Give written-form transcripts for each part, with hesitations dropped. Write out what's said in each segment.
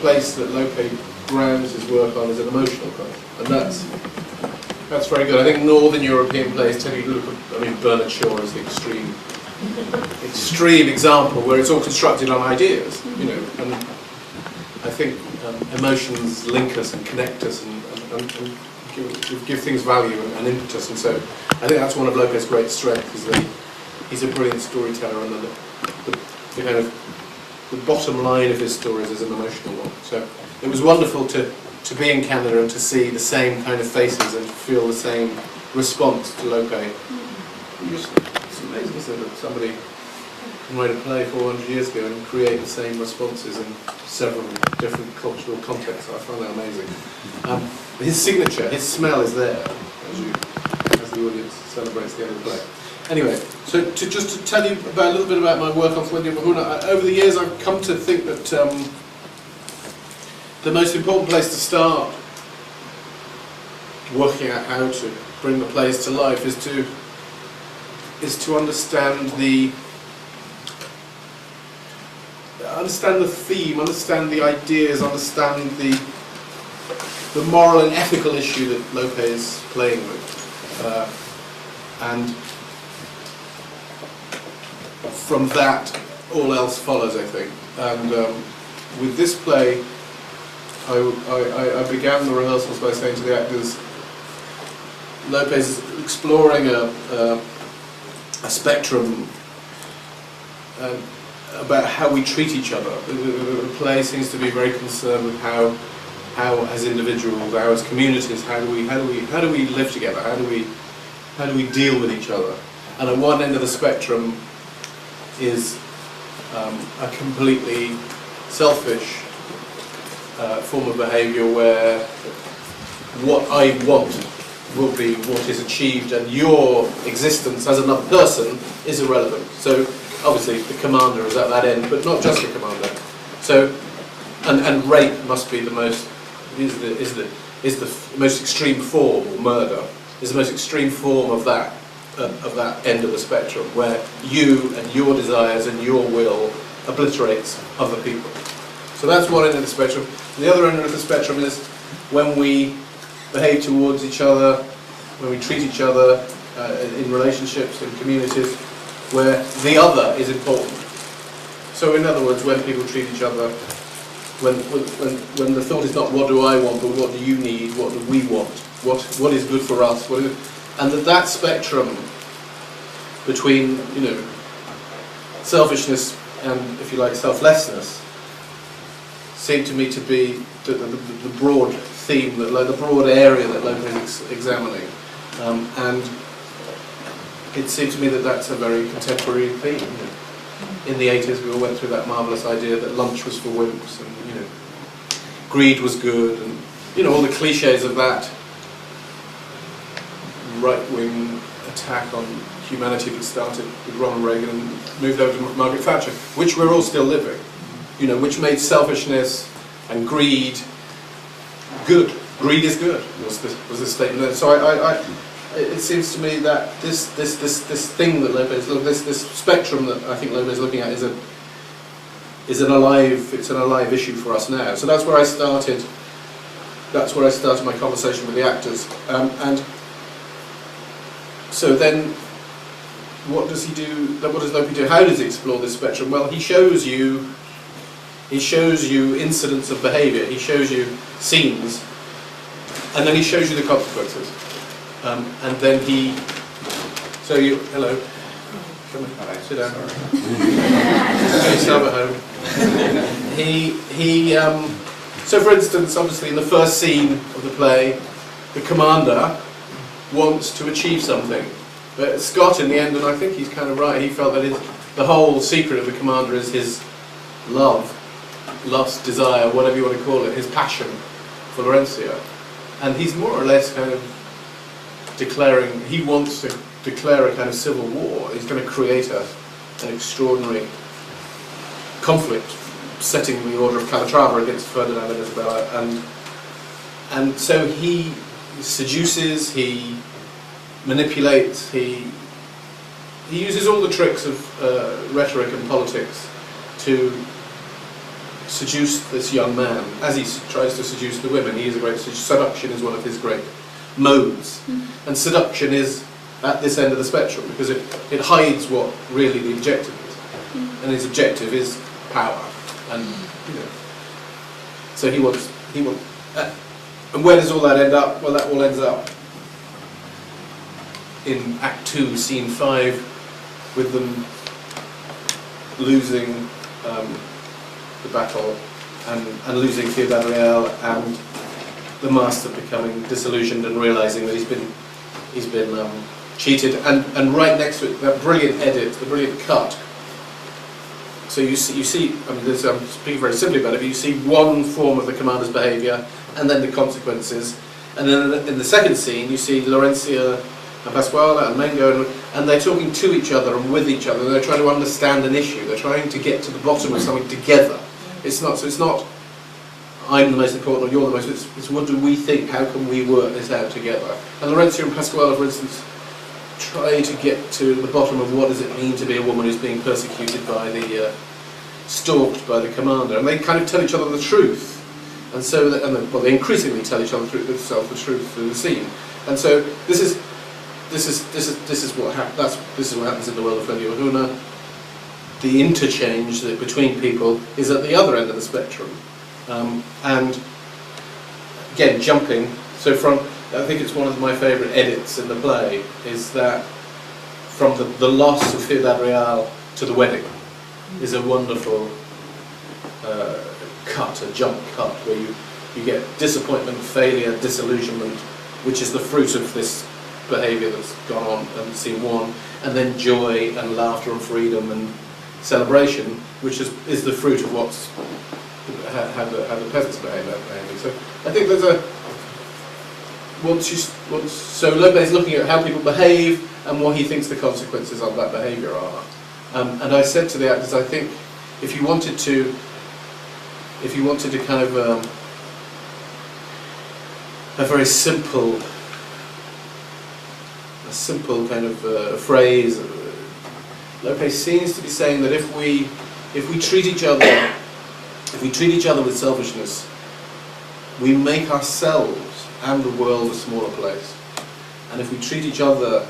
place that Lope grounds his work on is an emotional kind, and that's very good. I think Northern European plays tend to look at, I mean, Bernard Shaw is the extreme example where it's all constructed on ideas, you know, and I think emotions link us and connect us and give things value and impetus, and so I think that's one of Lope's great strengths, is that he's a brilliant storyteller, and the kind of the bottom line of his stories is an emotional one. So it was wonderful to be in Canada and to see the same kind of faces and feel the same response to Lope. It's amazing, isn't it, that somebody can write a play 400 years ago and create the same responses in several different cultural contexts. I find that amazing. His signature, his smell is there as the audience celebrates the end of the play. Anyway, so just to tell you a little bit about my work on Fuente and Ovejuna, over the years I've come to think that the most important place to start working out how to bring the plays to life is to understand the theme, understand the ideas, understand the moral and ethical issue that Lope is playing with, and from that all else follows, I think. And with this play, I began the rehearsals by saying to the actors, Lope is exploring a spectrum about how we treat each other. The play seems to be very concerned with how as individuals, how as communities, how do we live together? How do we deal with each other? And at one end of the spectrum is a completely selfish form of behaviour where what I want will be what is achieved and your existence as another person is irrelevant. So obviously the commander is at that end, but not just the commander. So and rape must be the most is the most extreme form, or murder is the most extreme form of that end of the spectrum, where you and your desires and your will obliterates other people. So that's one end of the spectrum. The other end of the spectrum is when we behave towards each other, when we treat each other in relationships, in communities, where the other is important. So in other words, when people treat each other, when the thought is not what do I want, but what do you need, what do we want, what is good for us, and that spectrum between, you know, selfishness and, if you like, selflessness seemed to me to be the broad theme, the broad area that Lope is examining, and it seemed to me that that's a very contemporary theme. In the 80s, we all went through that marvellous idea that lunch was for wimps, and, you know, greed was good, and, you know, all the cliches of that right-wing attack on humanity that started with Ronald Reagan and moved over to Margaret Thatcher, which we're all still living, you know, which made selfishness and greed good. Greed is good, was the statement. So it seems to me that this thing that Lope is, this spectrum that I think Lope is looking at is an alive issue for us now. So that's where I started. That's where I started my conversation with the actors, and so then, what does he do? What does Lope do? How does he explore this spectrum? Well, he shows you incidents of behaviour. He shows you scenes, and then he shows you the consequences. And then hello, come on, sit down. Yourself at home. So for instance, obviously in the first scene of the play, the commander wants to achieve something. But Scott, in the end, and I think he's kind of right, he felt that the whole secret of the commander is his lust, desire, whatever you want to call it, his passion for Laurencia. And he's more or less kind of he wants to declare a kind of civil war. He's going to create an extraordinary conflict, setting the order of Calatrava against Ferdinand and Isabella. And so he seduces, he manipulates, he uses all the tricks of rhetoric and politics to seduce this young man, as he tries to seduce the women. He is a great seduction is one of his great modes, and seduction is at this end of the spectrum because it hides what really the objective is, and his objective is power, and so he wants. And where does all that end up? Well, that all ends up in Act 2, Scene 5, with them losing the battle and losing Theodadriel, and the master becoming disillusioned and realising that he's been cheated. And right next to it, that brilliant edit, the brilliant cut. So you see. I mean, I'm speaking very simply about it, but you see one form of the commander's behaviour, and then the consequences. And then in the second scene, you see Laurencia and Pasquale and Mengo, and they're talking to each other and with each other. And they're trying to understand an issue. They're trying to get to the bottom of something together. It's not I'm the most important or you're the most. It's what do we think? How can we work this out together? And Laurencia and Pasquale, for instance, try to get to the bottom of what does it mean to be a woman who's being persecuted by stalked by the commander, and they kind of tell each other the truth. And so, they increasingly tell each other the truth through the scene. And so this is what happens in the world of Ovejuna. The interchange between people is at the other end of the spectrum, and again jumping. So I think it's one of my favourite edits in the play is that from the loss of Theodadriel to the wedding is a wonderful cut, a jump cut, where you get disappointment, failure, disillusionment, which is the fruit of this behaviour that's gone on in scene 1, and then joy and laughter and freedom and celebration, which is the fruit of how the peasants behave. So I think there's so Lope is looking at how people behave and what he thinks the consequences of that behaviour are. And I said to the actors, I think if you wanted to kind of a very simple kind of phrase, Lope seems to be saying that if we treat each other with selfishness, we make ourselves and the world a smaller place. And if we treat each other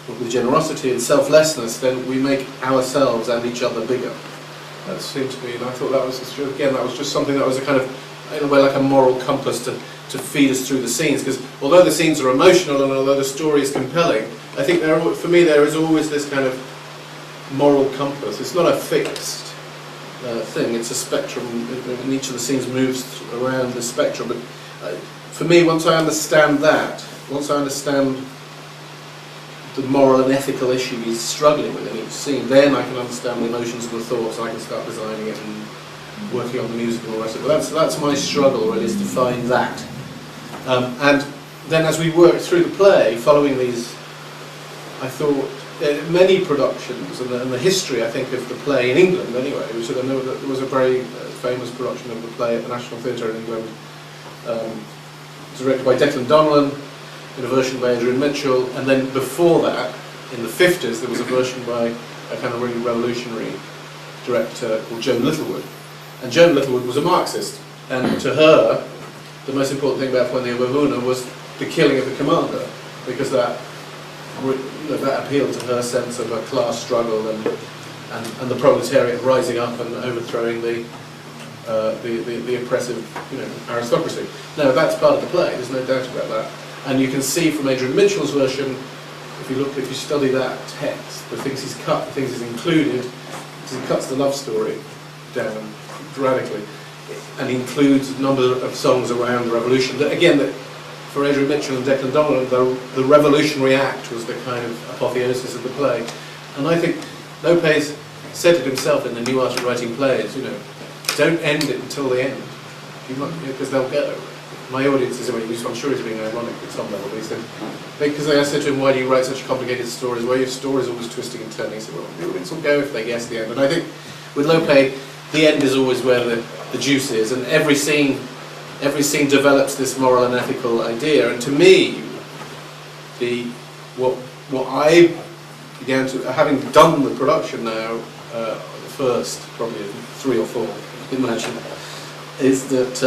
with generosity and selflessness, then we make ourselves and each other bigger. That seemed to me, and I thought that was just something that was a kind of, in a way, like a moral compass to feed us through the scenes. Because although the scenes are emotional and although the story is compelling, I think for me there is always this kind of moral compass. It's not a fixed thing, it's a spectrum, and each of the scenes moves around the spectrum. But for me, once I understand the moral and ethical issue he's struggling with in each scene, then I can understand the emotions and the thoughts, and I can start designing it and working on the music and all the rest of it. But that's my struggle, really, is to find that. And then as we work through the play, following these, I thought, many productions, and the history, I think, of the play in England, anyway, I know that there was a very famous production of the play at the National Theatre in England. It was directed by Declan Donnellan, in a version by Adrian Mitchell, and then before that, in the 50s, there was a version by a kind of really revolutionary director called Joan Littlewood. And Joan Littlewood was a Marxist, and to her, the most important thing about Fuente Ovejuna was the killing of the commander, because that appealed to her sense of a class struggle and the proletariat rising up and overthrowing the oppressive, aristocracy. Now that's part of the play. There's no doubt about that. And you can see from Adrian Mitchell's version, if you study that text, the things he's cut, the things he's included, because he cuts the love story down radically, and he includes a number of songs around the revolution. That for Adrian Mitchell and Declan Donnellan, the revolutionary act was the kind of apotheosis of the play. And I think Lopez said it himself in The New Art of Writing Plays, don't end it until the end, because they'll go. My audience is, I'm sure he's being ironic at some level, but he said, because I said to him, why do you write such complicated stories? Why are your stories always twisting and turning? He said, well, the audience will go if they guess the end. And I think with Lope, the end is always where the juice is, and every scene develops this moral and ethical idea. And to me, what I began to, having done the production now, first, probably 3 or 4, imagine, is that